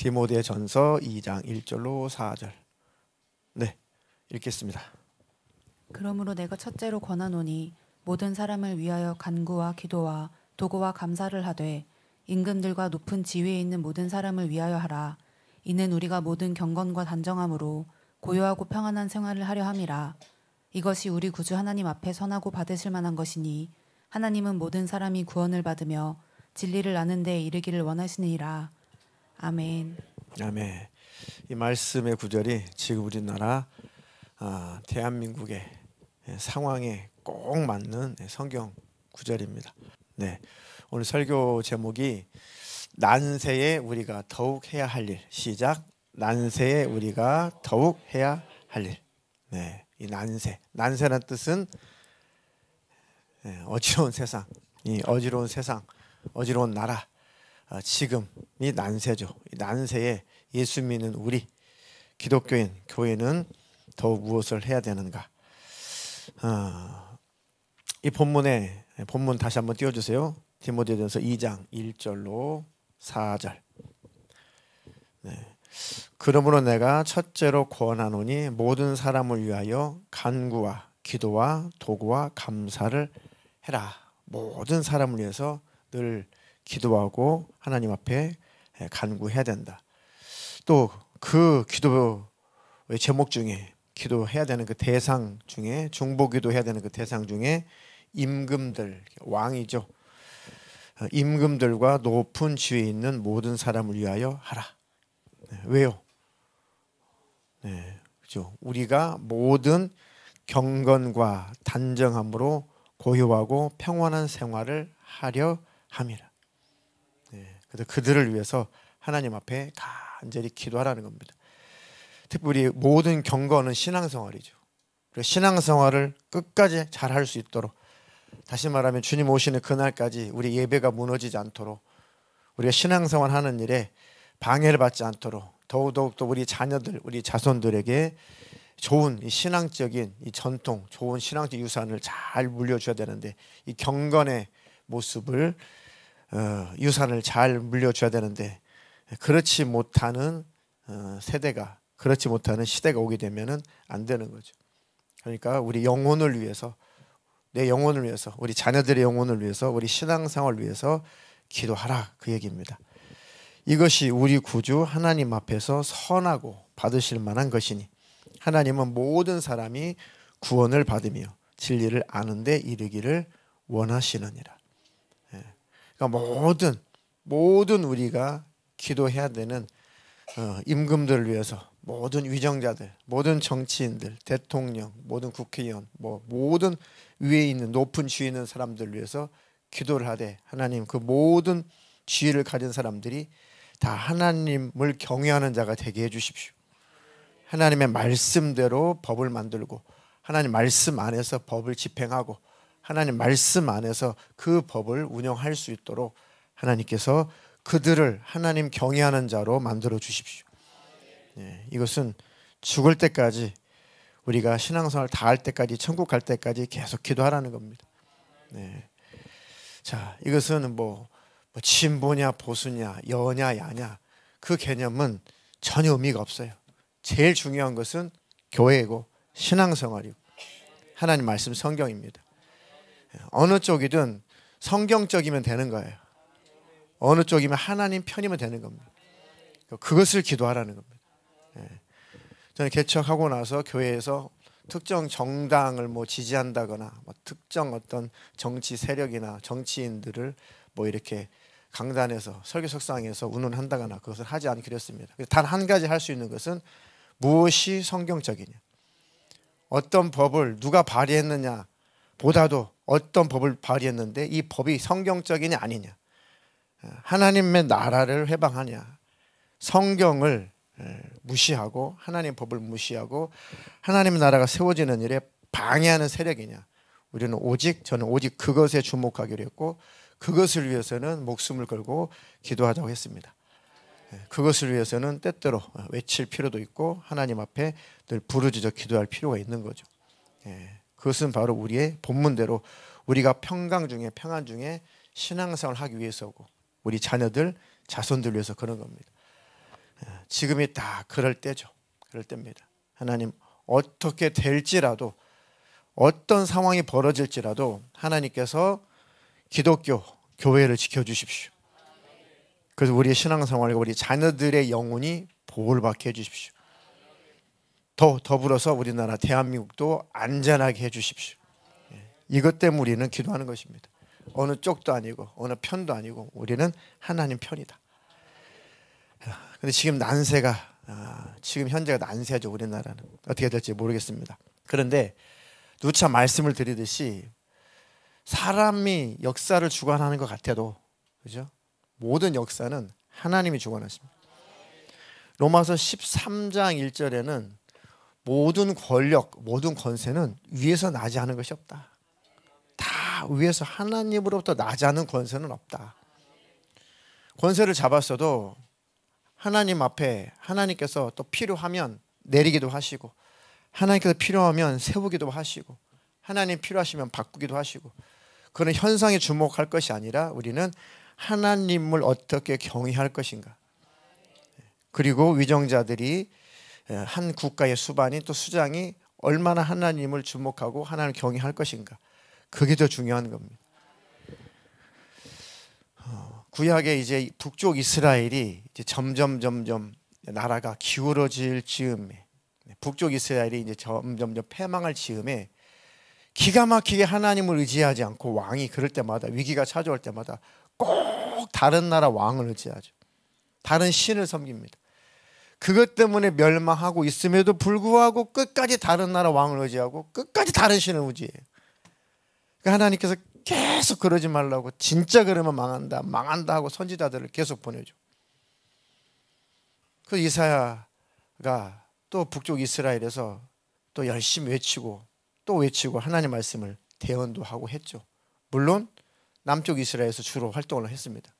디모데전서 2장 1절로 4절. 네, 읽겠습니다. 그러므로 내가 첫째로 권하노니 모든 사람을 위하여 간구와 기도와 도구와 감사를 하되 임금들과 높은 지위에 있는 모든 사람을 위하여 하라. 이는 우리가 모든 경건과 단정함으로 고요하고 평안한 생활을 하려 함이라. 이것이 우리 구주 하나님 앞에 선하고 받으실 만한 것이니 하나님은 모든 사람이 구원을 받으며 진리를 아는 데 이르기를 원하시니라. 아멘. 아멘. 이 말씀의 구절이 지금 우리나라 대한민국의 상황에 꼭 맞는 성경 구절입니다. 네, 오늘 설교 제목이 난세에 우리가 더욱 해야 할 일. 시작. 난세에 우리가 더욱 해야 할 일. 네, 이 난세란 뜻은 어지러운 세상, 이 어지러운 세상, 어지러운 나라. 지금이 난세죠. 이 난세에 예수 믿는 우리 기독교인 교회는 더욱 무엇을 해야 되는가? 이 본문 다시 한번 띄워주세요. 디모데전서 2장 1절로 4절. 네. 그러므로 내가 첫째로 권하노니 모든 사람을 위하여 간구와 기도와 도구와 감사를 해라. 모든 사람을 위해서 늘 기도하고 하나님 앞에 간구해야 된다. 또 그 기도의 제목 중에 기도해야 되는 그 대상 중에 중보기도해야 되는 그 대상 중에 임금들, 왕이죠. 임금들과 높은 지위에 있는 모든 사람을 위하여 하라. 네, 왜요? 네, 그렇죠. 우리가 모든 경건과 단정함으로 고요하고 평안한 생활을 하려 함이라. 네, 그래서 그들을 위해서 하나님 앞에 간절히 기도하라는 겁니다. 특별히 모든 경건은 신앙생활이죠. 신앙생활을 끝까지 잘 할 수 있도록, 다시 말하면 주님 오시는 그날까지 우리 예배가 무너지지 않도록, 우리가 신앙생활 하는 일에 방해를 받지 않도록 더욱더 우리 자녀들, 우리 자손들에게 좋은 이 신앙적인 이 전통, 좋은 신앙적 유산을 잘 물려줘야 되는데, 이 경건의 모습을 유산을 잘 물려줘야 되는데, 그렇지 못하는 세대가, 그렇지 못하는 시대가 오게 되면은 안 되는 거죠. 그러니까 우리 영혼을 위해서, 내 영혼을 위해서, 우리 자녀들의 영혼을 위해서, 우리 신앙생활을 위해서 기도하라, 그 얘기입니다. 이것이 우리 구주 하나님 앞에서 선하고 받으실 만한 것이니 하나님은 모든 사람이 구원을 받으며 진리를 아는 데 이르기를 원하시느니라. 그러니까 모든 우리가 기도해야 되는 임금들을 위해서, 모든 위정자들, 모든 정치인들, 대통령, 모든 국회의원, 모든 위에 있는 높은 지위 있는 사람들을 위해서 기도를 하되, 하나님 그 모든 지위를 가진 사람들이 다 하나님을 경외하는 자가 되게 해주십시오. 하나님의 말씀대로 법을 만들고 하나님 말씀 안에서 법을 집행하고 하나님 말씀 안에서 그 법을 운영할 수 있도록 하나님께서 그들을 하나님 경외하는 자로 만들어 주십시오. 이것은 죽을 때까지, 우리가 신앙생활 다 할 때까지, 천국 갈 때까지 계속 기도하라는 겁니다. 자, 이것은 진보냐 보수냐 여냐 야냐 그 개념은 전혀 의미가 없어요. 제일 중요한 것은 교회이고 신앙생활이고 하나님 말씀 성경입니다. 어느 쪽이든 성경적이면 되는 거예요. 어느 쪽이면 하나님 편이면 되는 겁니다. 그것을 기도하라는 겁니다. 저는 개척하고 나서 교회에서 특정 정당을 지지한다거나 특정 어떤 정치 세력이나 정치인들을 이렇게 강단에서 설교석상에서 운운한다거나 그것을 하지 않기로 했습니다. 단 한 가지 할 수 있는 것은 무엇이 성경적이냐, 어떤 법을 누가 발의했느냐 보다도 어떤 법을 발의했는데 이 법이 성경적이냐 아니냐, 하나님의 나라를 회방하냐, 성경을 무시하고 하나님의 법을 무시하고 하나님의 나라가 세워지는 일에 방해하는 세력이냐, 저는 오직 그것에 주목하기로 했고, 그것을 위해서는 목숨을 걸고 기도하자고 했습니다. 그것을 위해서는 때때로 외칠 필요도 있고 하나님 앞에 늘 부르짖어 기도할 필요가 있는 거죠. 그것은 바로 우리의 본문대로 우리가 평강 중에, 평안 중에 신앙생활을 하기 위해서고 우리 자녀들, 자손들 위해서 그런 겁니다. 지금이 다 그럴 때죠. 그럴 때입니다. 하나님 어떻게 될지라도 어떤 상황이 벌어질지라도 하나님께서 기독교 교회를 지켜주십시오. 그래서 우리의 신앙생활과 우리 자녀들의 영혼이 복을 받게 해주십시오. 더불어서 우리나라 대한민국도 안전하게 해주십시오. 이것 때문에 우리는 기도하는 것입니다. 어느 쪽도 아니고 어느 편도 아니고 우리는 하나님 편이다. 근데 지금 난세가 지금 현재가 난세죠. 우리나라는 어떻게 될지 모르겠습니다. 그런데 누차 말씀을 드리듯이 사람이 역사를 주관하는 것 같아도 그죠? 모든 역사는 하나님이 주관하십니다. 로마서 13장 1절에는 모든 권력, 모든 권세는 위에서 나지 않은 것이 없다. 다 위에서 하나님으로부터 나지 않은 권세는 없다. 권세를 잡았어도 하나님 앞에 하나님께서 또 필요하면 내리기도 하시고 하나님께서 필요하면 세우기도 하시고 하나님 필요하시면 바꾸기도 하시고 그런 현상에 주목할 것이 아니라 우리는 하나님을 어떻게 경외할 것인가. 그리고 위정자들이 한 국가의 수반이 또 수장이 얼마나 하나님을 주목하고 하나님을 경외할 것인가. 그게 더 중요한 겁니다. 구약에 이제 북쪽 이스라엘이 이제 점점 나라가 기울어질 즈음에 북쪽 이스라엘이 이제 점점 패망할 즈음에 기가 막히게 하나님을 의지하지 않고 왕이 그럴 때마다 위기가 찾아올 때마다 꼭 다른 나라 왕을 의지하죠. 다른 신을 섬깁니다. 그것 때문에 멸망하고 있음에도 불구하고 끝까지 다른 나라 왕을 의지하고 끝까지 다른 신을 의지해요. 그러니까 하나님께서 계속 그러지 말라고 진짜 그러면 망한다 하고 선지자들을 계속 보내죠. 그 이사야가 또 북쪽 이스라엘에서 또 열심히 외치고 하나님 말씀을 대언도 하고 했죠. 물론 남쪽 이스라엘에서 주로 활동을 했습니다.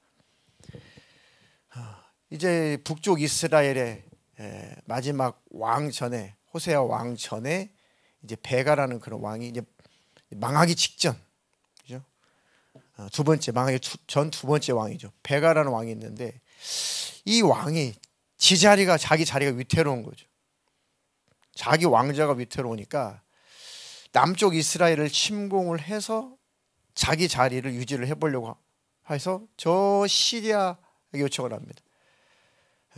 이제 북쪽 이스라엘의 마지막 왕 전에 호세아 왕 전에 이제 베가라는 그런 왕이 이제 망하기 직전, 그죠? 두 번째 망하기 전 두 번째 왕이죠. 베가라는 왕이 있는데 이 왕이 자기 자리가 위태로운 거죠. 자기 왕자가 위태로우니까 남쪽 이스라엘을 침공을 해서 자기 자리를 유지를 해보려고 해서 저 시리아에게 요청을 합니다.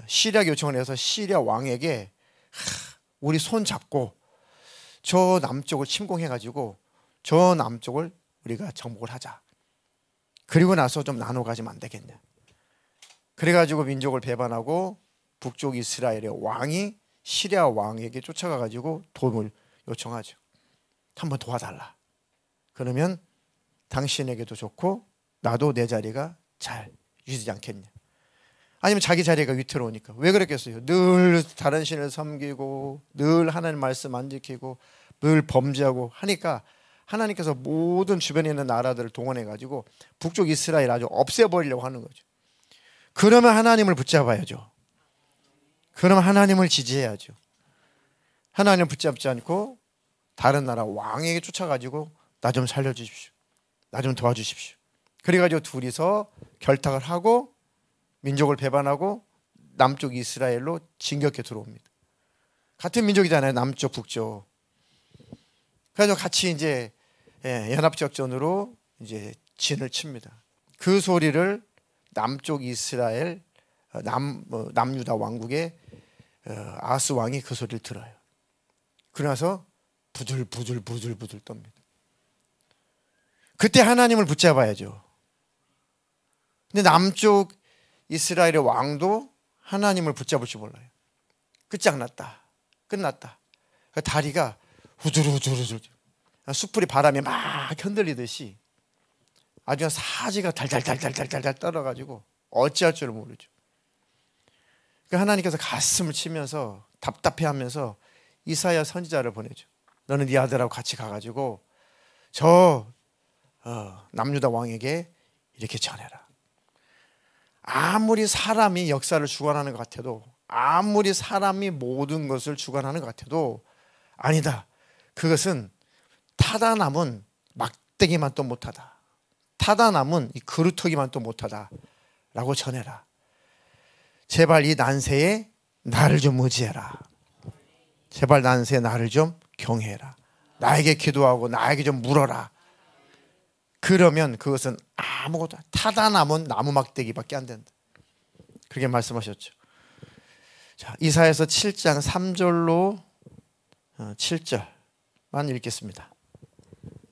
시리아에게 요청을 해서 시리아 왕에게 우리 손 잡고 저 남쪽을 침공해가지고 저 남쪽을 우리가 정복을 하자. 그리고 나서 좀 나눠 가지면 안 되겠냐. 그래가지고 민족을 배반하고 북쪽 이스라엘의 왕이 시리아 왕에게 쫓아가가지고 도움을 요청하죠. 한번 도와달라. 그러면 당신에게도 좋고 나도 내 자리가 잘 유지되지 않겠냐. 아니면 자기 자리가 위태로우니까. 왜 그랬겠어요? 늘 다른 신을 섬기고 늘 하나님 말씀 안 지키고 늘 범죄하고 하니까 하나님께서 모든 주변에 있는 나라들을 동원해가지고 북쪽 이스라엘 아주 없애버리려고 하는 거죠. 그러면 하나님을 붙잡아야죠. 그러면 하나님을 지지해야죠. 하나님을 붙잡지 않고 다른 나라 왕에게 쫓아가지고 나 좀 살려주십시오. 나 좀 도와주십시오. 그래가지고 둘이서 결탁을 하고 민족을 배반하고 남쪽 이스라엘로 진격해 들어옵니다. 같은 민족이잖아요. 남쪽 북쪽. 그래서 같이 이제 연합작전으로 이제 진을 칩니다. 그 소리를 남쪽 이스라엘 남유다 왕국의 아스 왕이 그 소리를 들어요. 그러나서 부들부들 떱니다. 그때 하나님을 붙잡아야죠. 근데 남쪽 이스라엘의 왕도 하나님을 붙잡을 줄 몰라요. 끝장났다. 끝났다. 다리가 후들후들 숯불이 바람에 막 흔들리듯이 아주 사지가 달달달달달달 떨어가지고 어찌할 줄을 모르죠. 그러니까 하나님께서 가슴을 치면서 답답해하면서 이사야 선지자를 보내죠. 너는 네 아들하고 같이 가가지고 저 남유다 왕에게 이렇게 전해라. 아무리 사람이 역사를 주관하는 것 같아도 아무리 사람이 모든 것을 주관하는 것 같아도 아니다. 그것은 타다 남은 막대기만 또 못하다. 타다 남은 이 그루터기만 또 못하다 라고 전해라. 제발 이 난세에 나를 좀 의지해라. 제발 난세에 나를 좀 경외해라. 나에게 기도하고 나에게 좀 물어라. 그러면 그것은 아무것도 타다 남은 나무 막대기밖에 안 된다. 그렇게 말씀하셨죠. 자, 이사야서 7장 3절로 7절만 읽겠습니다.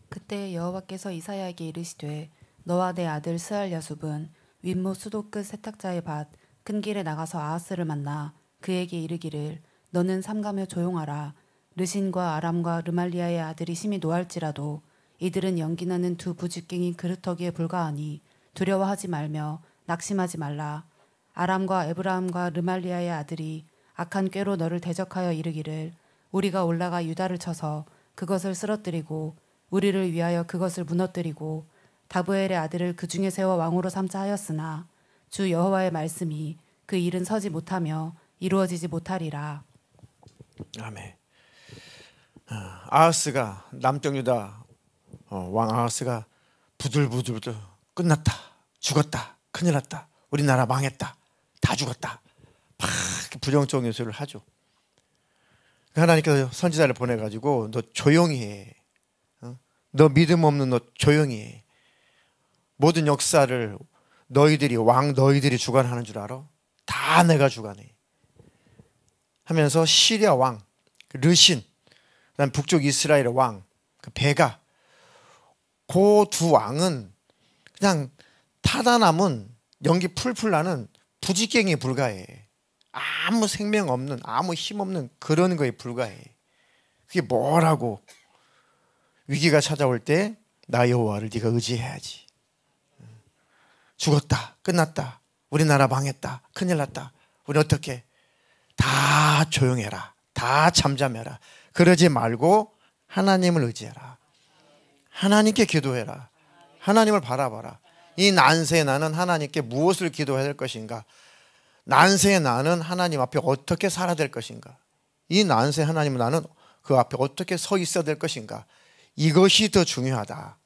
그때 여호와께서 이사야에게 이르시되 너와 내 아들 스알야숲은 윗못 수도 끝 세탁자의 밭 큰 길에 나가서 아하스를 만나 그에게 이르기를 너는 삼가며 조용하라. 르신과 아람과 르말리아의 아들이 심히 노할지라도 이들은 연기나는 두 부직갱이 그루터기에 불과하니 두려워하지 말며 낙심하지 말라. 아람과 에브라임과 르말리아의 아들이 악한 꾀로 너를 대적하여 이르기를 우리가 올라가 유다를 쳐서 그것을 쓰러뜨리고 우리를 위하여 그것을 무너뜨리고 다브엘의 아들을 그 중에 세워 왕으로 삼자 하였으나 주 여호와의 말씀이 그 일은 서지 못하며 이루어지지 못하리라. 아멘. 아하스가 남쪽 유다 왕 아하스가 부들부들 끝났다, 죽었다, 큰일 났다, 우리나라 망했다, 다 죽었다, 막 부정적 뉴스를 하죠. 하나님께서 선지자를 보내가지고 너 조용히 해. 너 믿음 없는 너 조용히 해. 모든 역사를 너희들이 주관하는 줄 알아? 다 내가 주관해. 하면서 시리아 왕 르신, 그다음 북쪽 이스라엘 왕 그 베가, 그 두 왕은 그냥 타다 남은 연기 풀풀 나는 부직갱이에 불과해. 아무 생명 없는, 아무 힘 없는 그런 거에 불과해. 그게 뭐라고? 위기가 찾아올 때 나 여호와를 네가 의지해야지. 죽었다, 끝났다, 우리나라 망했다, 큰일 났다, 우리 어떻게? 다 조용해라, 다 잠잠해라. 그러지 말고 하나님을 의지해라. 하나님께 기도해라. 하나님을 바라봐라. 이 난세에 나는 하나님께 무엇을 기도해야 될 것인가? 난세에 나는 하나님 앞에 어떻게 살아야 될 것인가? 이 난세 하나님은 나는 그 앞에 어떻게 서 있어야 될 것인가? 이것이 더 중요하다.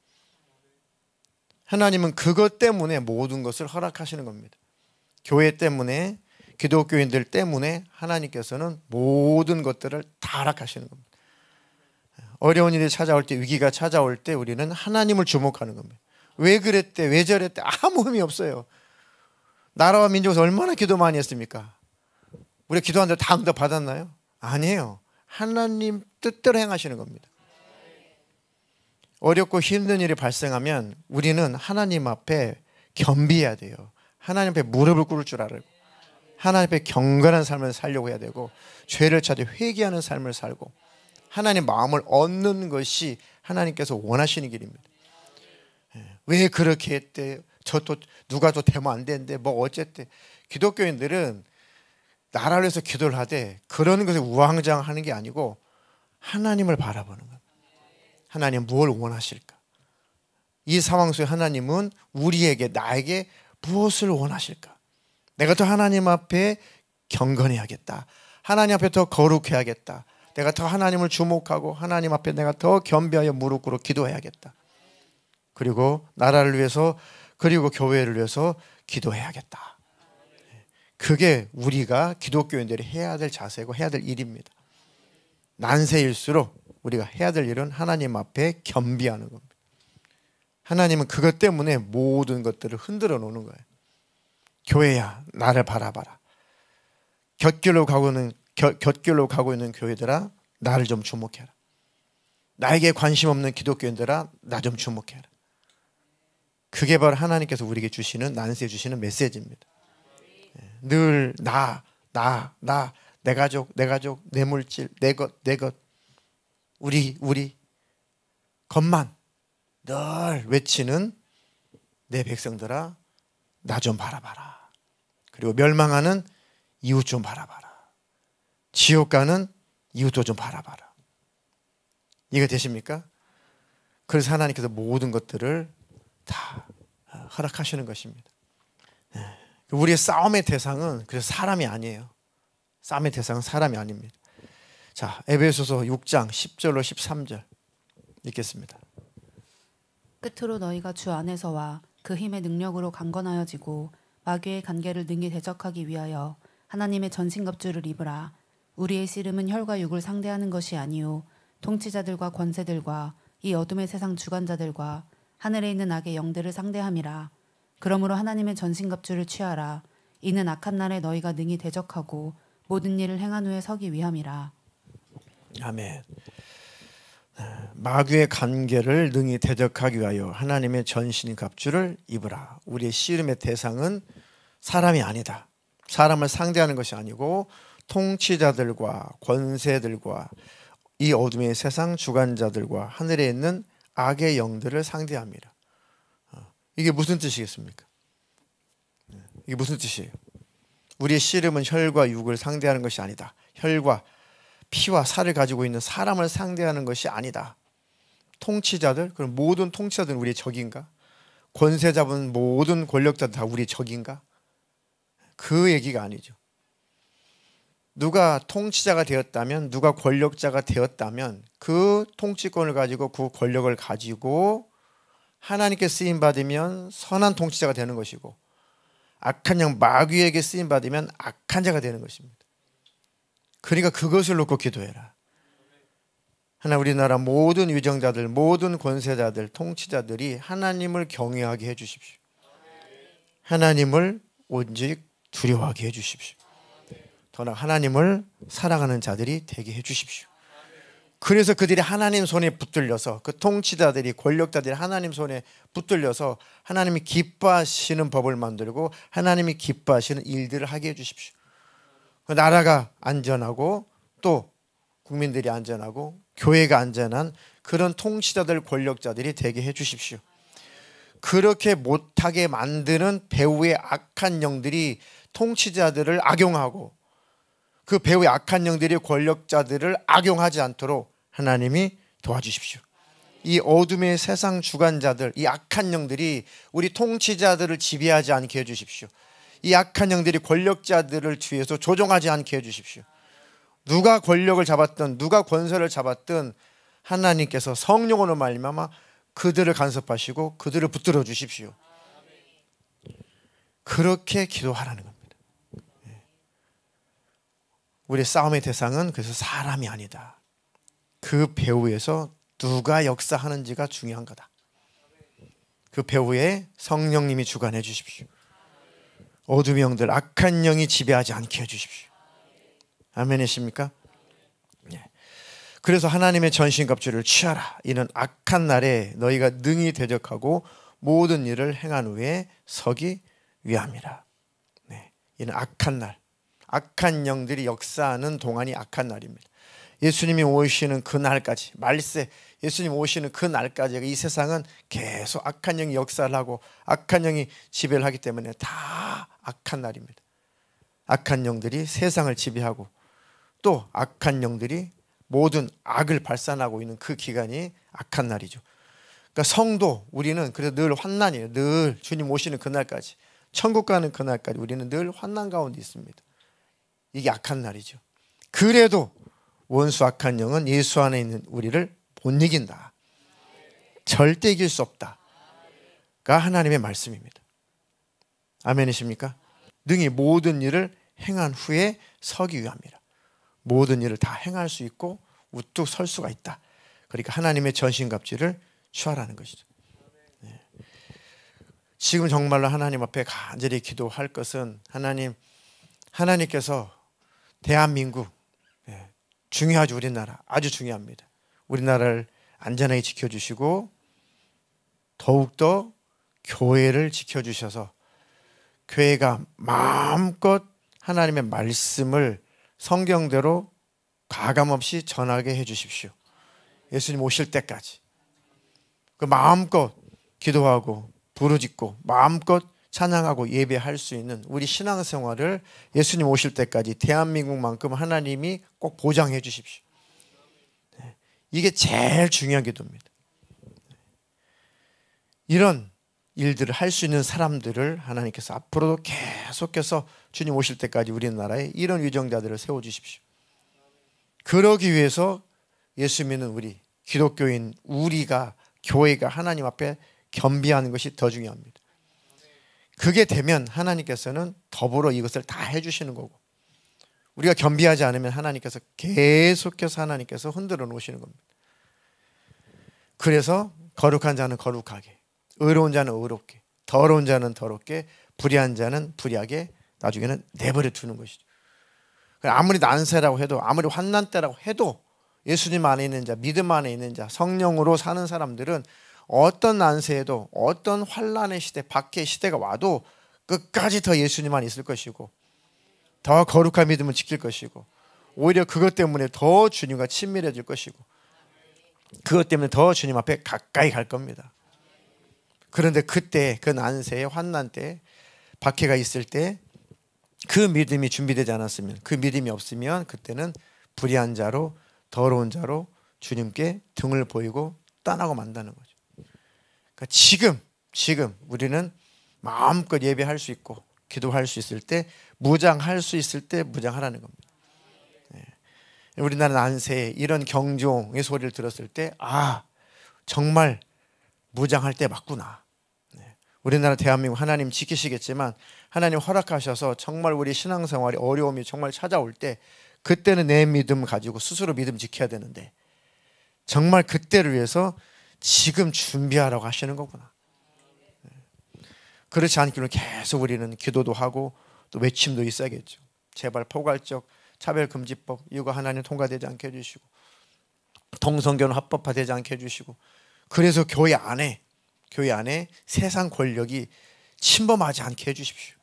하나님은 그것 때문에 모든 것을 허락하시는 겁니다. 교회 때문에, 기독교인들 때문에 하나님께서는 모든 것들을 다 허락하시는 겁니다. 어려운 일이 찾아올 때, 위기가 찾아올 때 우리는 하나님을 주목하는 겁니다. 왜 그랬대, 왜 저랬대, 아무 의미 없어요. 나라와 민족에서 얼마나 기도 많이 했습니까? 우리가 기도한 대로 다 응답 받았나요? 아니에요. 하나님 뜻대로 행하시는 겁니다. 어렵고 힘든 일이 발생하면 우리는 하나님 앞에 겸비해야 돼요. 하나님 앞에 무릎을 꿇을 줄 알고, 하나님 앞에 경건한 삶을 살려고 해야 되고, 죄를 찾아 회개하는 삶을 살고, 하나님 마음을 얻는 것이 하나님께서 원하시는 길입니다. 왜 그렇게 했대? 저 또 누가 또 되면 안 되는데 뭐 어쨌대? 기독교인들은 나라를 위해서 기도를 하되 그런 것에 우왕좌왕하는 게 아니고 하나님을 바라보는 거예요. 하나님 무엇을 원하실까? 이 상황 속에 하나님은 우리에게, 나에게 무엇을 원하실까? 내가 더 하나님 앞에 경건해야겠다. 하나님 앞에 더 거룩해야겠다. 내가 더 하나님을 주목하고 하나님 앞에 내가 더 겸비하여 무릎 꿇어 기도해야겠다. 그리고 나라를 위해서, 그리고 교회를 위해서 기도해야겠다. 그게 우리가 기독교인들이 해야 될 자세고 해야 될 일입니다. 난세일수록 우리가 해야 될 일은 하나님 앞에 겸비하는 겁니다. 하나님은 그것 때문에 모든 것들을 흔들어 놓는 거예요. 교회야, 나를 바라봐라. 곁길로 가고 있는 교회들아, 나를 좀 주목해라. 나에게 관심 없는 기독교인들아, 나 좀 주목해라. 그게 바로 하나님께서 우리에게 주시는, 난세 주시는 메시지입니다. 늘 내 가족, 내 물질, 내 것, 우리 것만 늘 외치는 내 백성들아, 나 좀 바라봐라. 그리고 멸망하는 이웃 좀 바라봐라. 지옥 가는 이웃도 좀 바라봐라. 이해가 되십니까? 그래서 하나님께서 모든 것들을 다 허락하시는 것입니다. 우리의 싸움의 대상은 그래서 사람이 아니에요. 싸움의 대상은 사람이 아닙니다. 자, 에베소서 6장 10절로 13절 읽겠습니다. 끝으로 너희가 주 안에서와 그 힘의 능력으로 강건하여지고 마귀의 관계를 능히 대적하기 위하여 하나님의 전신갑주를 입으라. 우리의 씨름은 혈과 육을 상대하는 것이 아니요 통치자들과 권세들과 이 어둠의 세상 주관자들과 하늘에 있는 악의 영들을 상대함이라. 그러므로 하나님의 전신갑주를 취하라. 이는 악한 날에 너희가 능히 대적하고 모든 일을 행한 후에 서기 위함이라. 아멘. 마귀의 관계를 능히 대적하기 위하여 하나님의 전신갑주를 입으라. 우리의 씨름의 대상은 사람이 아니다. 사람을 상대하는 것이 아니고 통치자들과 권세들과 이 어둠의 세상 주관자들과 하늘에 있는 악의 영들을 상대합니다. 이게 무슨 뜻이겠습니까? 이게 무슨 뜻이에요? 우리의 씨름은 혈과 육을 상대하는 것이 아니다. 혈과 피와 살을 가지고 있는 사람을 상대하는 것이 아니다. 통치자들, 그럼 모든 통치자들은 우리의 적인가? 권세 잡은 모든 권력자들 다 우리의 적인가? 그 얘기가 아니죠. 누가 통치자가 되었다면, 누가 권력자가 되었다면 그 통치권을 가지고 그 권력을 가지고 하나님께 쓰임 받으면 선한 통치자가 되는 것이고, 악한 영 마귀에게 쓰임 받으면 악한 자가 되는 것입니다. 그러니까 그것을 놓고 기도해라. 하나 우리나라 모든 위정자들, 모든 권세자들, 통치자들이 하나님을 경외하게 해주십시오. 하나님을 오직 두려워하게 해주십시오. 더 나아가 하나님을 사랑하는 자들이 되게 해주십시오. 그래서 그들이 하나님 손에 붙들려서, 그 통치자들이, 권력자들이 하나님 손에 붙들려서 하나님이 기뻐하시는 법을 만들고 하나님이 기뻐하시는 일들을 하게 해주십시오. 나라가 안전하고 또 국민들이 안전하고 교회가 안전한 그런 통치자들, 권력자들이 되게 해주십시오. 그렇게 못하게 만드는 배후의 악한 영들이 통치자들을 악용하고 그 배후의 악한 영들이 권력자들을 악용하지 않도록 하나님이 도와주십시오. 이 어둠의 세상 주관자들, 이 악한 영들이 우리 통치자들을 지배하지 않게 해주십시오. 이 악한 영들이 권력자들을 뒤에서 조종하지 않게 해주십시오. 누가 권력을 잡았든 누가 권세를 잡았든 하나님께서 성령으로 말미암아 그들을 간섭하시고 그들을 붙들어 주십시오. 그렇게 기도하라는 겁니다. 우리의 싸움의 대상은 그래서 사람이 아니다. 그 배후에서 누가 역사하는지가 중요한 거다. 그 배후에 성령님이 주관해 주십시오. 어둠의 영들, 악한 영이 지배하지 않게 해주십시오. 아멘이십니까? 그래서 하나님의 전신갑주를 취하라. 이는 악한 날에 너희가 능히 대적하고 모든 일을 행한 후에 서기 위함이라. 이는 악한 날, 악한 영들이 역사하는 동안이 악한 날입니다. 예수님이 오시는 그 날까지, 말세 예수님 오시는 그 날까지 이 세상은 계속 악한 영이 역사를 하고 악한 영이 지배를 하기 때문에 다 악한 날입니다. 악한 영들이 세상을 지배하고 또 악한 영들이 모든 악을 발산하고 있는 그 기간이 악한 날이죠. 그러니까 성도, 우리는 그래서 늘 환난이에요. 늘 주님 오시는 그날까지, 천국 가는 그날까지 우리는 늘 환난 가운데 있습니다. 이게 악한 날이죠. 그래도 원수 악한 영은 예수 안에 있는 우리를 못 이긴다. 절대 이길 수 없다가 하나님의 말씀입니다. 아멘이십니까? 능히 모든 일을 행한 후에 서기 위함이라. 모든 일을 다 행할 수 있고 우뚝 설 수가 있다. 그러니까 하나님의 전신갑주를 취하라는 것이죠. 지금 정말로 하나님 앞에 간절히 기도할 것은 하나님께서 대한민국, 중요하죠. 우리나라 아주 중요합니다. 우리나라를 안전하게 지켜주시고 더욱더 교회를 지켜주셔서 교회가 마음껏 하나님의 말씀을 성경대로 가감없이 전하게 해주십시오. 예수님 오실 때까지 그 마음껏 기도하고 부르짖고 마음껏 찬양하고 예배할 수 있는 우리 신앙생활을 예수님 오실 때까지 대한민국만큼 하나님이 꼭 보장해 주십시오. 이게 제일 중요한 기도입니다. 이런 일들을 할 수 있는 사람들을 하나님께서 앞으로도 계속해서 주님 오실 때까지 우리나라에 이런 위정자들을 세워주십시오. 그러기 위해서 예수 믿는 우리 기독교인 우리가, 교회가 하나님 앞에 겸비하는 것이 더 중요합니다. 그게 되면 하나님께서는 더불어 이것을 다 해주시는 거고, 우리가 겸비하지 않으면 하나님께서 계속해서 하나님께서 흔들어 놓으시는 겁니다. 그래서 거룩한 자는 거룩하게, 의로운 자는 의롭게, 더러운 자는 더럽게, 불의한 자는 불의하게 나중에는 내버려 두는 것이죠. 아무리 난세라고 해도, 아무리 환난 때라고 해도 예수님 안에 있는 자, 믿음 안에 있는 자, 성령으로 사는 사람들은 어떤 난세에도, 어떤 환난의 시대, 밖의 시대가 와도 끝까지 더 예수님 안에 있을 것이고, 더 거룩한 믿음을 지킬 것이고, 오히려 그것 때문에 더 주님과 친밀해질 것이고, 그것 때문에 더 주님 앞에 가까이 갈 겁니다. 그런데 그때, 그 난세의 환난 때, 박해가 있을 때 그 믿음이 준비되지 않았으면, 그 믿음이 없으면 그때는 불의한 자로, 더러운 자로 주님께 등을 보이고 떠나고 만다는 거죠. 그러니까 지금 우리는 마음껏 예배할 수 있고 기도할 수 있을 때, 무장할 수 있을 때 무장하라는 겁니다. 우리나라 난세에 이런 경종의 소리를 들었을 때, 아, 정말 무장할 때 맞구나. 우리나라 대한민국 하나님 지키시겠지만 하나님 허락하셔서 정말 우리 신앙생활에 어려움이 정말 찾아올 때, 그때는 내 믿음 가지고 스스로 믿음 지켜야 되는데, 정말 그때를 위해서 지금 준비하라고 하시는 거구나. 그렇지 않기로는 계속 우리는 기도도 하고 또 외침도 있어야겠죠. 제발 포괄적 차별금지법 이거 하나님 통과되지 않게 해주시고, 동성결혼 합법화되지 않게 해주시고, 그래서 교회 안에 세상 권력이 침범하지 않게 해주십시오.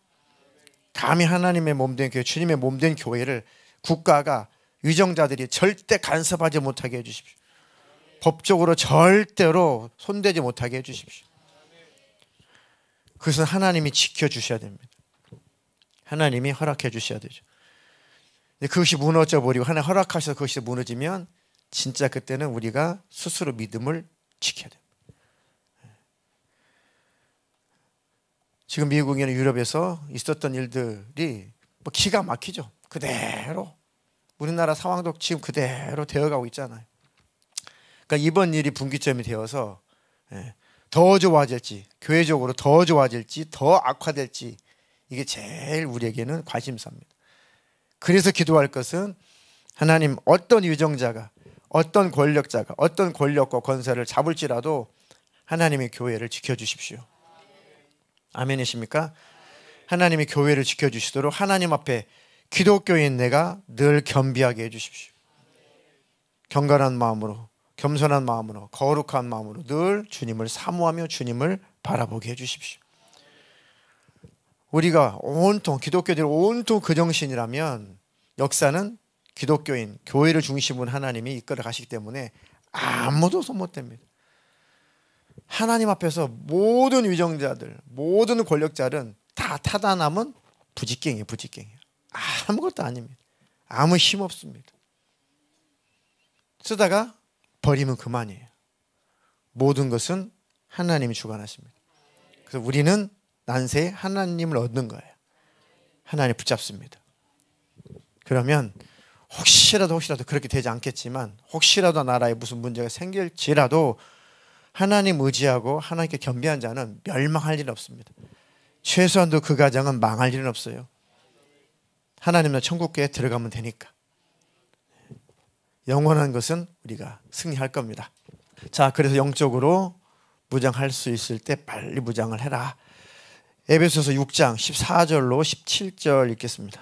감히 하나님의 몸된 교회, 주님의 몸된 교회를 국가가, 위정자들이 절대 간섭하지 못하게 해주십시오. 법적으로 절대로 손대지 못하게 해주십시오. 그것은 하나님이 지켜주셔야 됩니다. 하나님이 허락해 주셔야 되죠. 근데 그것이 무너져버리고 하나님 허락하셔서 그것이 무너지면 진짜 그때는 우리가 스스로 믿음을 지켜야 됩니다. 지금 미국이나 유럽에서 있었던 일들이 뭐 기가 막히죠. 그대로 우리나라 상황도 지금 그대로 되어가고 있잖아요. 그러니까 이번 일이 분기점이 되어서 더 좋아질지, 교회적으로 더 좋아질지, 더 악화될지, 이게 제일 우리에게는 관심사입니다. 그래서 기도할 것은, 하나님, 어떤 유정자가, 어떤 권력자가, 어떤 권력과 권세를 잡을지라도 하나님의 교회를 지켜주십시오. 아멘이십니까? 하나님의 교회를 지켜주시도록 하나님 앞에 기독교인 내가 늘 겸비하게 해주십시오. 경건한 마음으로, 겸손한 마음으로, 거룩한 마음으로 늘 주님을 사모하며 주님을 바라보게 해주십시오. 우리가 온통, 기독교들이 온통 그 정신이라면 역사는 기독교인, 교회를 중심으로 하나님이 이끌어 가시기 때문에 아무도 손 못 댑니다. 하나님 앞에서 모든 위정자들, 모든 권력자들은 다 타다남은 부직갱이에요. 아무것도 아닙니다. 아무 힘 없습니다. 쓰다가 버리면 그만이에요. 모든 것은 하나님이 주관하십니다. 그래서 우리는 난세에 하나님을 얻는 거예요. 하나님 붙잡습니다. 그러면 혹시라도 그렇게 되지 않겠지만, 혹시라도 나라에 무슨 문제가 생길지라도 하나님 의지하고 하나님께 겸비한 자는 멸망할 일 없습니다. 최소한도 그 가정은 망할 일은 없어요. 하나님의 천국교회에 들어가면 되니까. 영원한 것은 우리가 승리할 겁니다. 자, 그래서 영적으로 무장할 수 있을 때 빨리 무장을 해라. 에베소서 6장 14절로 17절 읽겠습니다.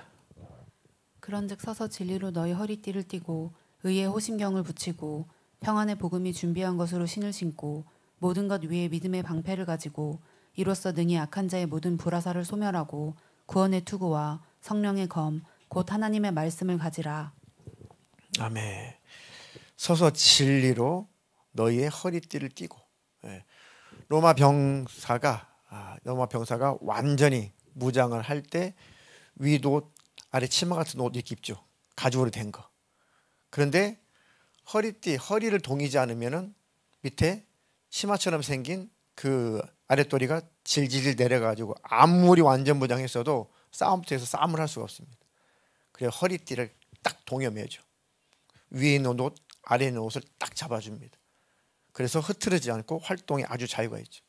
그런즉 서서 진리로 너희 허리띠를 띠고 의의 호심경을 붙이고 평안의 복음이 준비한 것으로 신을 신고 모든 것 위에 믿음의 방패를 가지고 이로써 능히 악한 자의 모든 불화살을 소멸하고 구원의 투구와 성령의 검 곧 하나님의 말씀을 가지라. 아멘. 서서 진리로 너희의 허리띠를 띠고. 로마 병사가 완전히 무장을 할 때 위도 아래 치마 같은 옷 이렇게 입죠. 가죽으로 된 거. 그런데 허리를 동이지 않으면은 밑에 치마처럼 생긴 그 아랫도리가 질질 내려가지고 아무리 완전 무장했어도 싸움터에서 싸움을 할 수가 없습니다. 그래서 허리띠를 딱 동여매죠. 위에 있는 옷, 아래에 있는 옷을 딱 잡아줍니다. 그래서 흐트러지지 않고 활동에 아주 자유가 있죠.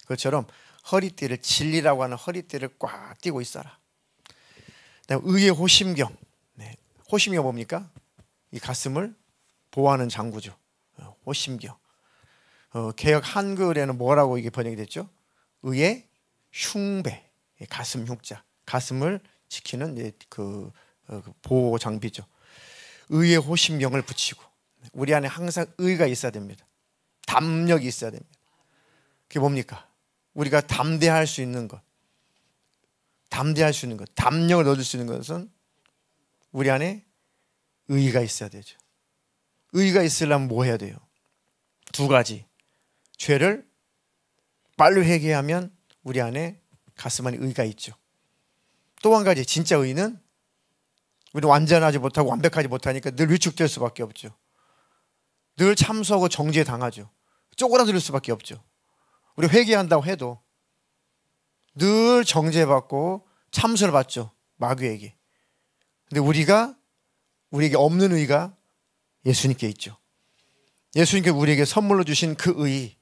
그것처럼 허리띠를, 진리라고 하는 허리띠를 꽉 띠고 있어라. 그다음에 의의 호심경. 네. 호심경 뭡니까? 이 가슴을 보호하는 장구죠. 호심경. 개역 한글에는 뭐라고 이게 번역이 됐죠? 의의 흉배. 가슴 흉자. 가슴을 지키는 그 보호 장비죠. 의의 호심경을 붙이고, 우리 안에 항상 의가 있어야 됩니다. 담력이 있어야 됩니다. 그게 뭡니까? 우리가 담대할 수 있는 것, 담대할 수 있는 것, 담력을 얻을 수 있는 것은 우리 안에 의가 있어야 되죠. 의가 있으려면 뭐 해야 돼요? 두 가지. 죄를 빨리 회개하면 우리 안에 가슴 안에 의가 있죠. 또 한 가지, 진짜 의는 우리는 완전하지 못하고 완벽하지 못하니까 늘 위축될 수밖에 없죠. 늘 참소하고 정죄 당하죠. 쪼그라들 수밖에 없죠. 우리 회개한다고 해도 늘 정죄받고 참소를 받죠. 마귀에게. 근데 우리에게 없는 의가 예수님께 있죠. 예수님께 우리에게 선물로 주신 그 의.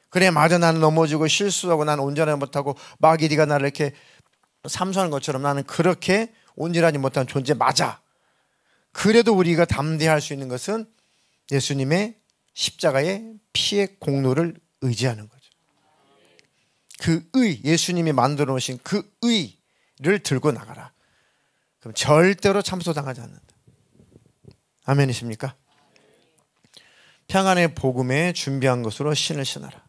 그래, 맞아, 나는 넘어지고 실수하고 나는 온전하지 못하고 마귀가 나를 이렇게 삼수하는 것처럼 나는 그렇게 온전하지 못한 존재 맞아. 그래도 우리가 담대할 수 있는 것은 예수님의 십자가의 피의 공로를 의지하는 거죠. 그 의, 예수님이 만들어 놓으신 그 의를 들고 나가라. 그럼 절대로 참소당하지 않는다. 아멘이십니까? 평안의 복음에 준비한 것으로 신을 신어라.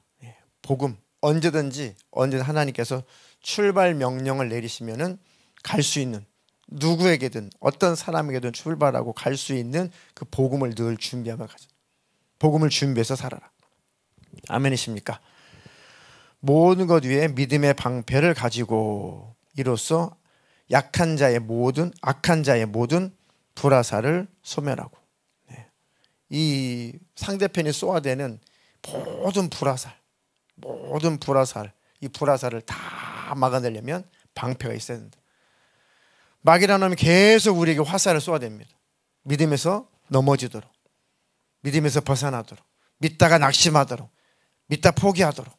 복음, 언제든지 하나님께서 출발 명령을 내리시면은 갈 수 있는, 누구에게든 어떤 사람에게든 출발하고 갈 수 있는 그 복음을 늘 준비하며 가자. 복음을 준비해서 살아라. 아멘이십니까? 모든 것 위에 믿음의 방패를 가지고 이로써 악한 자의 모든 불화살을 소멸하고, 이 상대편이 쏘아대는 모든 불화살, 이 불화살을 다 막아내려면 방패가 있어야 된다. 마귀라는 놈이 계속 우리에게 화살을 쏘아댑니다. 믿음에서 넘어지도록, 믿음에서 벗어나도록, 믿다가 낙심하도록, 믿다 포기하도록.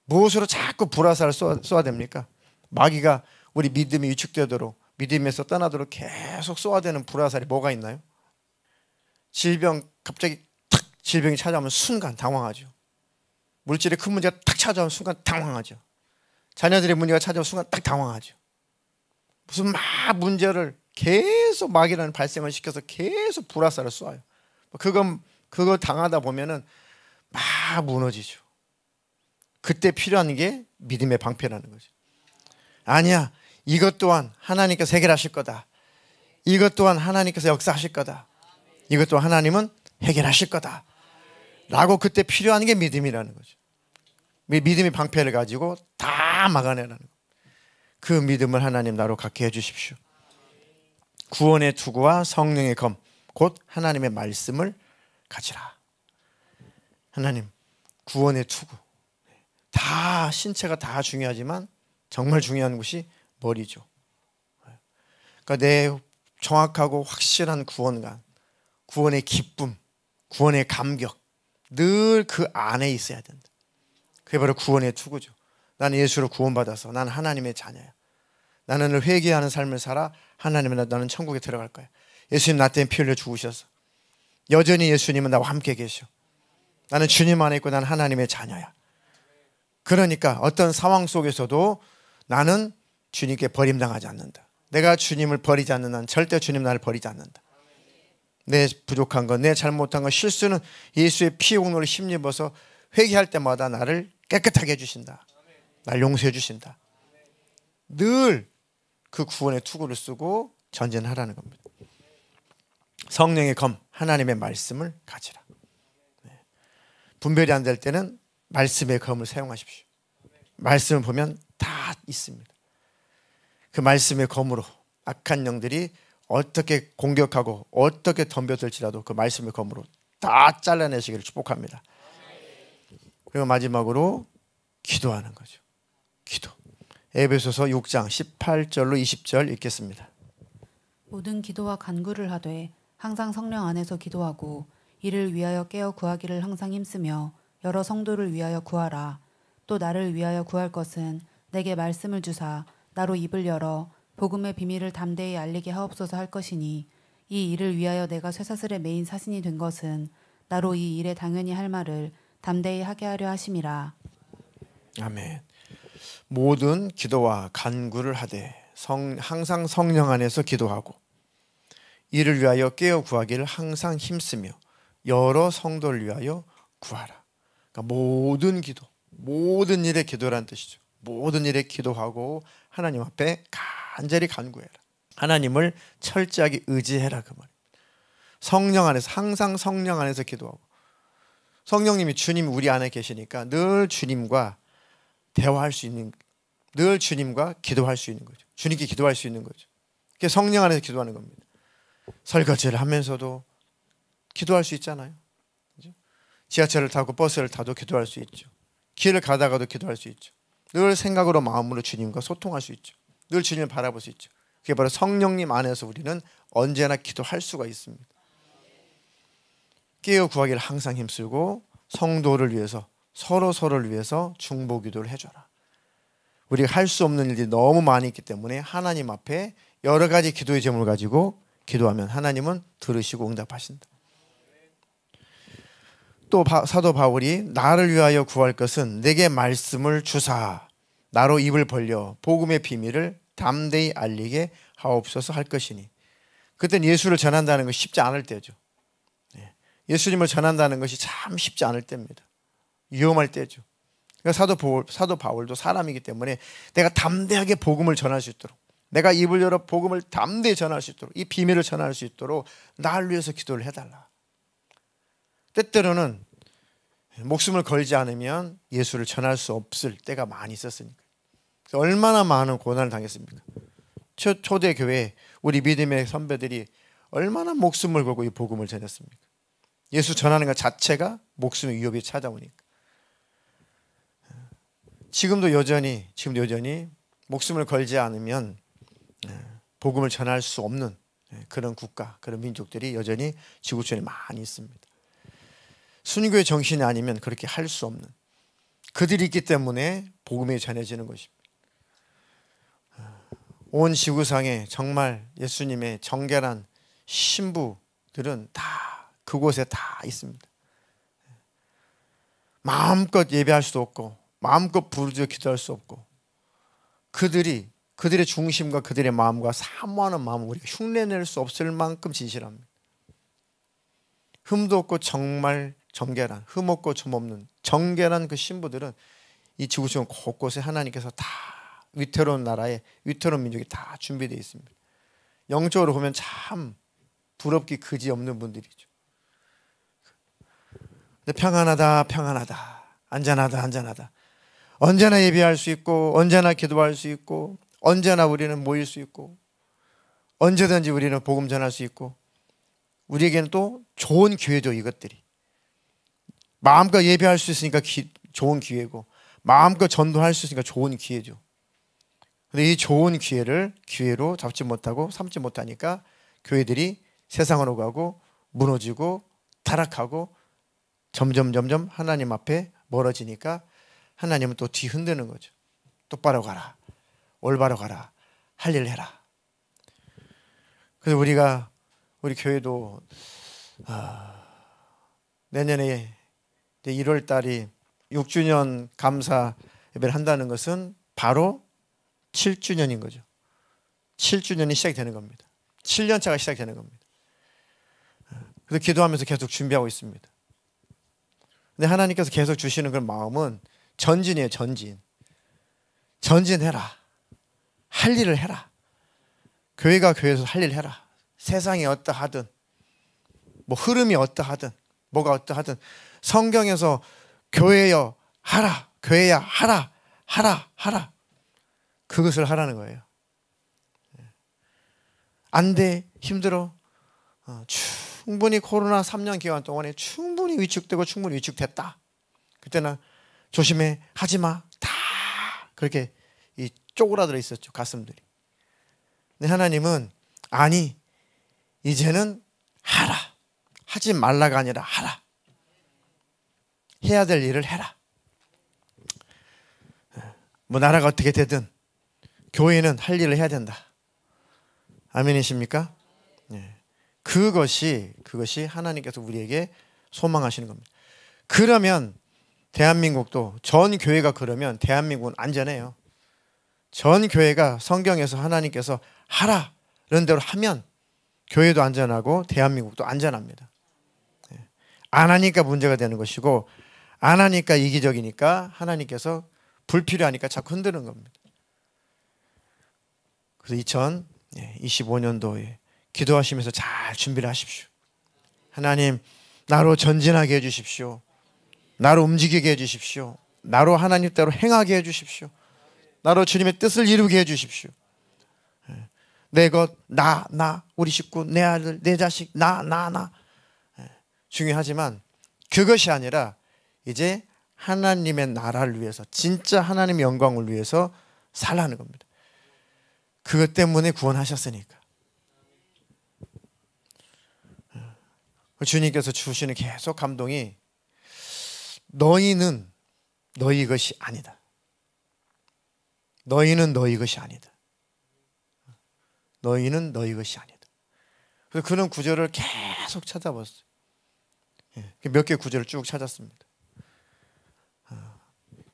무엇으로 자꾸 불화살을 쏘아댑니까? 마귀가 우리 믿음이 위축되도록, 믿음에서 떠나도록 계속 쏘아대는 불화살이 뭐가 있나요? 질병, 갑자기 탁 질병이 찾아오면 순간 당황하죠. 물질의 큰 문제가 탁 찾아오면 순간 당황하죠. 자녀들의 문제가 찾아오면 순간 딱 당황하죠. 무슨 막 문제를 계속 마귀라는 발생을 시켜서 계속 불화살을 쏘아요. 그거 당하다 보면은 막 무너지죠. 그때 필요한 게 믿음의 방패라는 거죠. 아니야, 이것 또한 하나님께서 해결하실 거다. 이것 또한 하나님께서 역사하실 거다. 이것 또한 하나님은 해결하실 거다. 라고 그때 필요한 게 믿음이라는 거죠. 믿음의 방패를 가지고 다 막아내라는 거예요. 그 믿음을 하나님 나로 갖게 해주십시오. 구원의 투구와 성령의 검, 곧 하나님의 말씀을 가지라. 하나님, 구원의 투구. 다 신체가 다 중요하지만 정말 중요한 것이 머리죠. 그러니까 내 정확하고 확실한 구원관, 구원의 기쁨, 구원의 감격, 늘 그 안에 있어야 된다. 그게 바로 구원의 투구죠. 나는 예수로 구원받아서 나는 하나님의 자녀야. 나는 회개하는 삶을 살아 하나님은 나는 천국에 들어갈 거야. 예수님 나 때문에 피 흘려 죽으셔서 여전히 예수님은 나와 함께 계셔. 나는 주님 안에 있고 나는 하나님의 자녀야. 그러니까 어떤 상황 속에서도 나는 주님께 버림당하지 않는다. 내가 주님을 버리지 않는 한 절대 주님 나를 버리지 않는다. 내 부족한 것, 내 잘못한 것, 실수는 예수의 피 공로를 힘입어서 회개할 때마다 나를 깨끗하게 해주신다. 날 용서해 주신다. 늘 그 구원의 투구를 쓰고 전진하라는 겁니다. 성령의 검, 하나님의 말씀을 가지라. 분별이 안 될 때는 말씀의 검을 사용하십시오. 말씀을 보면 다 있습니다. 그 말씀의 검으로 악한 영들이 어떻게 공격하고 어떻게 덤벼들지라도 그 말씀의 검으로 다 잘라내시기를 축복합니다. 그리고 마지막으로 기도하는 거죠. 기도. 에베소서 6장 18절로 20절 읽겠습니다. 모든 기도와 간구를 하되 항상 성령 안에서 기도하고 이를 위하여 깨어 구하기를 항상 힘쓰며 여러 성도를 위하여 구하라. 또 나를 위하여 구할 것은 내게 말씀을 주사 나로 입을 열어 복음의 비밀을 담대히 알리게 하옵소서 할 것이니 이 일을 위하여 내가 쇠사슬에 매인 사신이 된 것은 나로 이 일에 당연히 할 말을 담대히 하게 하려 하심이라. 아멘. 모든 기도와 간구를 하되 항상 성령 안에서 기도하고 이를 위하여 깨어 구하기를 항상 힘쓰며 여러 성도를 위하여 구하라. 그러니까 모든 기도, 모든 일에 기도라는 뜻이죠. 모든 일에 기도하고 하나님 앞에 간절히 간구해라. 하나님을 철저하게 의지해라, 그 말입니다. 성령 안에서, 항상 성령 안에서 기도하고, 성령님이, 주님이 우리 안에 계시니까 늘 주님과 대화할 수 있는, 늘 주님과 기도할 수 있는 거죠. 주님께 기도할 수 있는 거죠. 그게 성령 안에서 기도하는 겁니다. 설거지를 하면서도 기도할 수 있잖아요. 그죠? 지하철을 타고 버스를 타도 기도할 수 있죠. 길을 가다가도 기도할 수 있죠. 늘 생각으로 마음으로 주님과 소통할 수 있죠. 늘 주님을 바라볼 수 있죠. 그게 바로 성령님 안에서 우리는 언제나 기도할 수가 있습니다. 깨어 구하기를 항상 힘쓰고 성도를 위해서, 서로를 위해서 중보기도를 해줘라. 우리가 할 수 없는 일들이 너무 많이 있기 때문에 하나님 앞에 여러 가지 기도의 제목을 가지고 기도하면 하나님은 들으시고 응답하신다. 또 사도 바울이 나를 위하여 구할 것은 내게 말씀을 주사 나로 입을 벌려 복음의 비밀을 담대히 알리게 하옵소서 할 것이니, 그때는 예수를 전한다는 것이 쉽지 않을 때죠. 예수님을 전한다는 것이 참 쉽지 않을 때입니다. 위험할 때죠. 그러니까 사도 바울도 사람이기 때문에 내가 담대하게 복음을 전할 수 있도록, 내가 입을 열어 복음을 담대히 전할 수 있도록, 이 비밀을 전할 수 있도록 나를 위해서 기도를 해달라. 때때로는 목숨을 걸지 않으면 예수를 전할 수 없을 때가 많이 있었으니까. 얼마나 많은 고난을 당했습니까? 초대 교회 우리 믿음의 선배들이 얼마나 목숨을 걸고 이 복음을 전했습니까? 예수 전하는 것 자체가 목숨의 위협이 찾아오니까. 지금도 여전히 목숨을 걸지 않으면 복음을 전할 수 없는 그런 국가, 그런 민족들이 여전히 지구촌에 많이 있습니다. 순교의 정신이 아니면 그렇게 할 수 없는 그들이 있기 때문에 복음이 전해지는 것입니다. 온 지구상에 정말 예수님의 정결한 신부들은 다 그곳에 다 있습니다. 마음껏 예배할 수도 없고 마음껏 부르짖어 기도할 수 없고, 그들의 중심과 그들의 마음과 사모하는 마음을 우리가 흉내낼 수 없을 만큼 진실합니다. 흠도 없고 정말 정결한, 흠 없고 점 없는 정결한 그 신부들은 이 지구촌 곳곳에 하나님께서 다 위태로운 나라에 위태로운 민족이 다 준비되어 있습니다. 영적으로 보면 참 부럽기 그지없는 분들이죠. 근데 평안하다, 안전하다. 언제나 예배할 수 있고, 언제나 기도할 수 있고, 언제나 우리는 모일 수 있고, 언제든지 우리는 복음 전할 수 있고, 우리에게는 또 좋은 기회죠. 이것들이 마음껏 예배할 수 있으니까 좋은 기회고, 마음껏 전도할 수 있으니까 좋은 기회죠. 근데 이 좋은 기회로 잡지 못하고 삼지 못하니까 교회들이 세상으로 가고 무너지고 타락하고 점점 하나님 앞에 멀어지니까 하나님은 또 뒤흔드는 거죠. 똑바로 가라, 올바로 가라, 할 일 해라. 그래서 우리 교회도 내년에 1월 달이 6주년 감사 예배를 한다는 것은 바로 7주년인 거죠. 7주년이 시작되는 겁니다. 7년차가 시작되는 겁니다. 그래서 기도하면서 계속 준비하고 있습니다. 근데 하나님께서 계속 주시는 그런 마음은 전진이에요. 전진해라. 할 일을 해라. 교회가 교회에서 할 일을 해라. 세상이 어떠하든, 뭐 흐름이 어떠하든, 뭐가 어떠하든 성경에서 교회여 하라, 교회야 하라. 그것을 하라는 거예요. 안 돼, 힘들어. 충분히 코로나 3년 기간 동안에 충분히 위축되고 충분히 위축됐다. 그때는 조심해, 하지마, 다 그렇게 쪼그라들어 있었죠, 가슴들이. 근데 하나님은 아니, 이제는 하라. 하지 말라가 아니라 하라. 해야 될 일을 해라. 뭐 나라가 어떻게 되든 교회는 할 일을 해야 된다. 아멘이십니까? 네. 그것이 하나님께서 우리에게 소망하시는 겁니다. 그러면 대한민국도, 전 교회가 그러면 대한민국은 안전해요. 전 교회가 성경에서 하나님께서 하라 이런 대로 하면 교회도 안전하고 대한민국도 안전합니다. 안 하니까 문제가 되는 것이고, 안 하니까 이기적이니까 하나님께서 불필요하니까 자꾸 흔드는 겁니다. 그래서 2025년도에 기도하시면서 잘 준비를 하십시오. 하나님, 나로 전진하게 해주십시오. 나로 움직이게 해주십시오. 나로 하나님대로 행하게 해주십시오. 나로 주님의 뜻을 이루게 해주십시오. 내 것, 나, 우리 식구, 내 아들, 내 자식, 나. 중요하지만 그것이 아니라 이제 하나님의 나라를 위해서, 진짜 하나님의 영광을 위해서 살라는 겁니다. 그것 때문에 구원하셨으니까. 주님께서 주시는 계속 감동이, 너희는 너희 것이 아니다. 너희는 너희 것이 아니다. 너희는 너희 것이 아니다. 그래서 그런 구절을 계속 찾아봤어요. 몇 개 구절을 쭉 찾았습니다.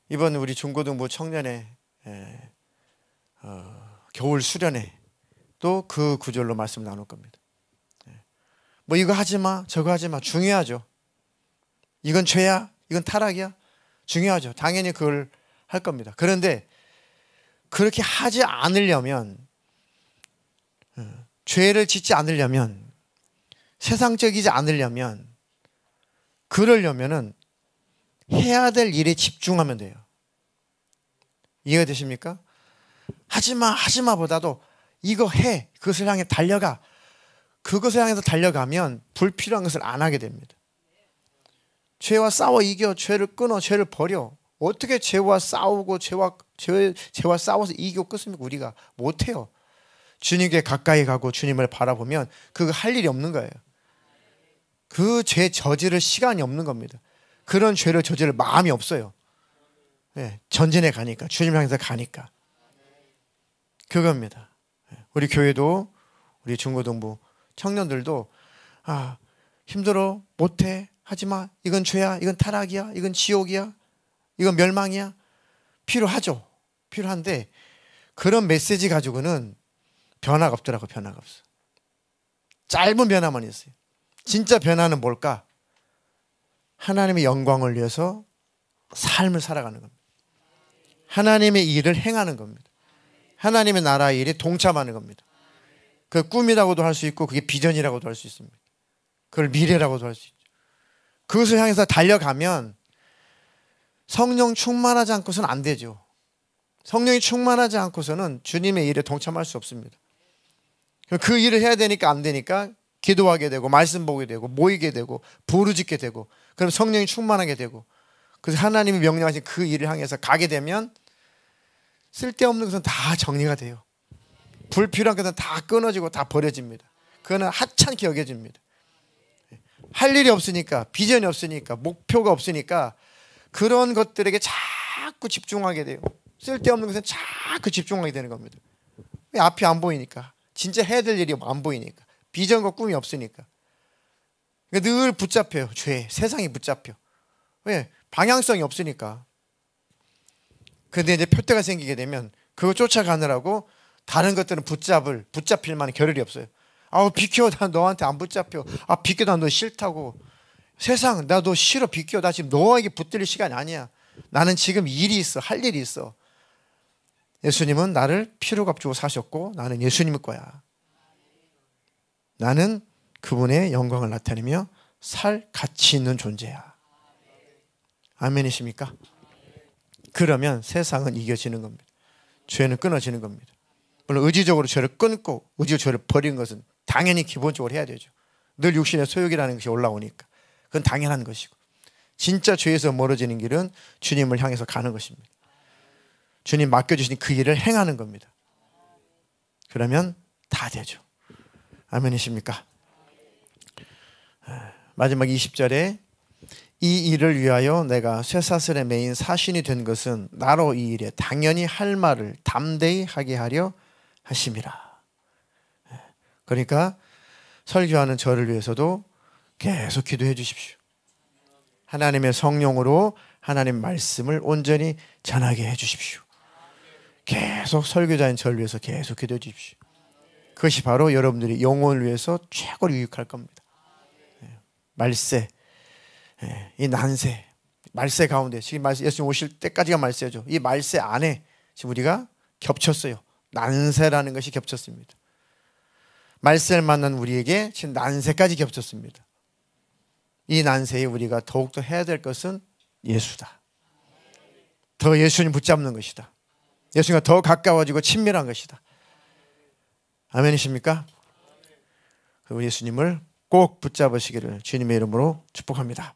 이번 우리 중고등부 청년의 겨울 수련회 또 그 구절로 말씀 나눌 겁니다. 뭐 이거 하지 마, 저거 하지 마, 중요하죠. 이건 죄야, 이건 타락이야, 중요하죠. 당연히 그걸 할 겁니다. 그런데 그렇게 하지 않으려면, 죄를 짓지 않으려면, 세상적이지 않으려면, 그러려면은 해야 될 일에 집중하면 돼요. 이해가 되십니까? 하지마 보다도 이거 해, 그것을 향해 달려가. 그것을 향해서 달려가면 불필요한 것을 안 하게 됩니다. 죄와 싸워 이겨, 죄를 끊어, 죄를 버려. 어떻게 죄와 싸우고 죄와 싸워서 이기고 끊습니까? 우리가 못해요. 주님께 가까이 가고 주님을 바라보면 그거 할 일이 없는 거예요. 그 죄 저지를 시간이 없는 겁니다. 그런 죄를 저지를 마음이 없어요. 전진해 가니까, 주님을 향해서 가니까. 그겁니다. 우리 교회도, 우리 중고등부 청년들도 힘들어, 못해, 하지마, 이건 죄야, 이건 타락이야, 이건 지옥이야, 이건 멸망이야. 필요하죠. 필요한데 그런 메시지 가지고는 변화가 없더라고요. 변화가 없어. 짧은 변화만 있어요. 진짜 변화는 뭘까? 하나님의 영광을 위해서 삶을 살아가는 겁니다. 하나님의 일을 행하는 겁니다. 하나님의 나라의 일에 동참하는 겁니다. 그 꿈이라고도 할 수 있고, 그게 비전이라고도 할 수 있습니다. 그걸 미래라고도 할 수 있죠. 그것을 향해서 달려가면 성령 충만하지 않고서는 안 되죠. 성령이 충만하지 않고서는 주님의 일에 동참할 수 없습니다. 그 일을 해야 되니까 안 되니까 기도하게 되고, 말씀 보게 되고, 모이게 되고, 부르짖게 되고, 그럼 성령이 충만하게 되고, 그래서 하나님이 명령하신 그 일을 향해서 가게 되면 쓸데없는 것은 다 정리가 돼요. 불필요한 것은 다 끊어지고 다 버려집니다. 그거는 하찮게 여겨집니다. 할 일이 없으니까, 비전이 없으니까, 목표가 없으니까 그런 것들에게 자꾸 집중하게 돼요. 쓸데없는 것은 자꾸 집중하게 되는 겁니다. 왜? 앞이 안 보이니까. 진짜 해야 될 일이 안 보이니까. 비전과 꿈이 없으니까. 그러니까 늘 붙잡혀요. 죄, 세상이 붙잡혀. 왜? 방향성이 없으니까. 그런데 이제 표대가 생기게 되면 그거 쫓아가느라고 다른 것들은 붙잡힐 만한 겨를이 없어요. 비켜, 나 너한테 안 붙잡혀. 비켜, 나 너 싫다고. 세상, 나 너 싫어, 비켜. 나 지금 너에게 붙들 시간이 아니야. 나는 지금 일이 있어, 할 일이 있어. 예수님은 나를 피로 값주고 사셨고, 나는 예수님의 거야. 나는 그분의 영광을 나타내며 살 가치 있는 존재야. 아멘이십니까? 그러면 세상은 이겨지는 겁니다. 죄는 끊어지는 겁니다. 물론 의지적으로 죄를 끊고 의지적으로 죄를 버리는 것은 당연히 기본적으로 해야 되죠. 늘 육신의 소욕이라는 것이 올라오니까 그건 당연한 것이고, 진짜 죄에서 멀어지는 길은 주님을 향해서 가는 것입니다. 주님 맡겨주신 그 일을 행하는 겁니다. 그러면 다 되죠. 아멘이십니까? 마지막 20절에 이 일을 위하여 내가 쇠사슬에 매인 사신이 된 것은 나로 이 일에 당연히 할 말을 담대히 하게 하려 하심이라. 그러니까 설교하는 저를 위해서도 계속 기도해 주십시오. 하나님의 성령으로 하나님 말씀을 온전히 전하게 해 주십시오. 계속 설교자인 저를 위해서 계속 기도해 주십시오. 그것이 바로 여러분들이 영혼을 위해서 최고로 유익할 겁니다. 말세, 이 난세, 말세 가운데 지금 예수님 오실 때까지가 말세죠. 이 말세 안에 지금 우리가 겹쳤어요. 난세라는 것이 겹쳤습니다. 말세를 만난 우리에게 지금 난세까지 겹쳤습니다. 이 난세에 우리가 더욱더 해야 될 것은 예수다. 더 예수님 붙잡는 것이다. 예수님과 더 가까워지고 친밀한 것이다. 아멘이십니까? 그 예수님을 꼭 붙잡으시기를 주님의 이름으로 축복합니다.